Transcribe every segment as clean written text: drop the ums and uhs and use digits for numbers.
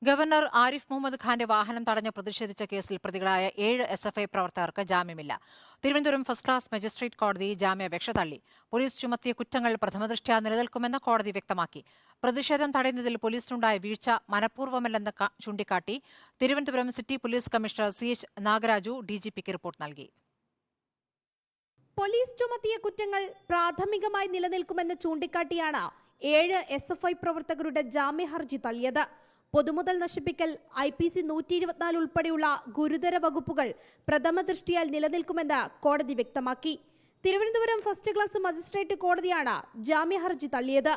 Governor Arif Muhammad ഖാന്റെ വാഹനം തടഞ്ഞ് പ്രതിഷേധിച്ച കേസിൽ പ്രതികളായ 7 SFI പ്രവർത്തകർക്ക് ജാമ്യമില്ല. തിരുവനന്തപുരം ഫസ്റ്റ് ക്ലാസ് മജിസ്ട്രേറ്റ് കോടതി ജാമ്യാപേക്ഷ തള്ളി. പോലീസ് ചുമത്തിയ കുറ്റങ്ങൾ പ്രഥമദൃഷ്ട്യാ നിലനിൽക്കുമെന്ന് കോടതി വ്യക്തമാക്കി. പ്രതിഷേധം തടയുന്നതിൽ പോലീസിനുണ്ടായ വീഴ്ച മനഃപൂർവ്വമല്ലെന്ന് ചൂണ്ടിക്കാട്ടി Thiruvananthapuram city police commissioner CH Nagaraju DGPക്ക് റിപ്പോർട്ട് നൽകി. പോലീസ് ചുമത്തിയ കുറ്റങ്ങൾ പ്രാഥമികമായി നിലനിൽക്കുമെന്ന് ചൂണ്ടിക്കാട്ടിയാണ് 7 SFI പ്രവർത്തകരുടെ ജാമ്യ ഹർജി തള്ളിയത്. പൊതുമുതൽ നശിപ്പിക്കൽ, IPC 124 ഉൾപ്പെടെയുള്ള ഗുരുതര വകുപ്പുകൾ പ്രഥമദൃഷ്ടിയാൽ നിലനിൽക്കുമെന്ന് കോടതി വ്യക്തമാക്കി. തിരുവനന്തപുരം ഫസ്റ്റ് ക്ലാസ് മജിസ്ട്രേറ്റ് കോടതിയാണ് ജാമ്യ ഹർജി തള്ളിയത്.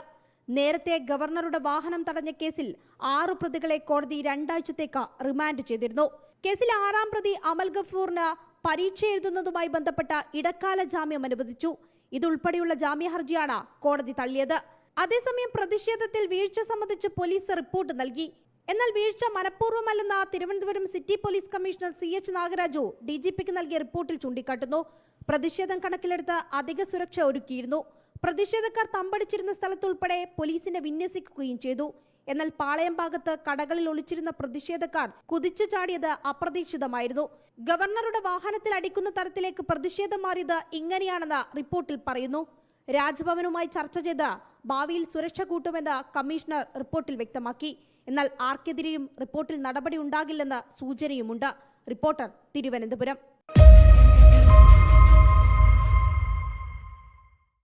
നേരത്തെ ഗവർണറുടെ വാഹനം തടഞ്ഞ കേസിൽ 6 പ്രതികളെ കോടതി 2 ആഴ്ചത്തേക്ക് റിമാൻഡ് ചെയ്തിരുന്നു. കേസിൽ 6ാം പ്രതി അമൽ ഗഫൂറിന് പരീക്ഷ എഴുതുന്നതുമായി ബന്ധപ്പെട്ട ഇടക്കാല ജാമ്യം അനുവദിച്ചു. ഇതുൾപ്പെടെയുള്ള ജാമ്യ ഹർജിയാണ് കോടതി തള്ളിയത്. അതേസമയം പ്രതിഷേധത്തിൽ വീഴ്ച സംബന്ധിച്ച് പോലീസ് റിപ്പോർട്ട് നൽകി. എന്നാൽ വീഴ്ച മനഃപൂർവ്വമല്ലെന്ന് Thiruvananthapuram city police commissioner CH Nagaraju DGPക്ക് നൽകിയ റിപ്പോർട്ടിൽ ചൂണ്ടിക്കാട്ടുന്നു. പ്രതിഷേധം കണക്കിലെടുത്ത് അധിക സുരക്ഷ ഒരുക്കിയിരുന്നു. പ്രതിഷേധക്കാർ തമ്പടിച്ചിരുന്ന സ്ഥലത്തുൾപ്പെടെ പോലീസിനെ വിന്യസിക്കുകയും ചെയ്തു. എന്നാൽ പാളയം ഭാഗത്ത് കടകളിൽ ഒളിച്ചിരുന്ന പ്രതിഷേധക്കാർ കുതിച്ചു ചാടിയത് അപ്രതീക്ഷിതമായിരുന്നു. ഗവർണറുടെ വാഹനത്തിൽ അടിക്കുന്ന തരത്തിലേക്ക് പ്രതിഷേധം മാറിയത് ഇങ്ങനെയാണെന്ന് റിപ്പോർട്ടിൽ പറയുന്നു. രാജ്ഭവനുമായി ചർച്ച ചെയ്ത് ഭാവിയിൽ സുരക്ഷ കൂട്ടുമെന്ന് കമ്മീഷണർ റിപ്പോർട്ടിൽ വ്യക്തമാക്കി. എന്നാൽ ആർക്കെതിരെയും റിപ്പോർട്ടിൽ നടപടി ഉണ്ടാകില്ലെന്ന് സൂചനയുമുണ്ട്. റിപ്പോർട്ടർ, തിരുവനന്തപുരം.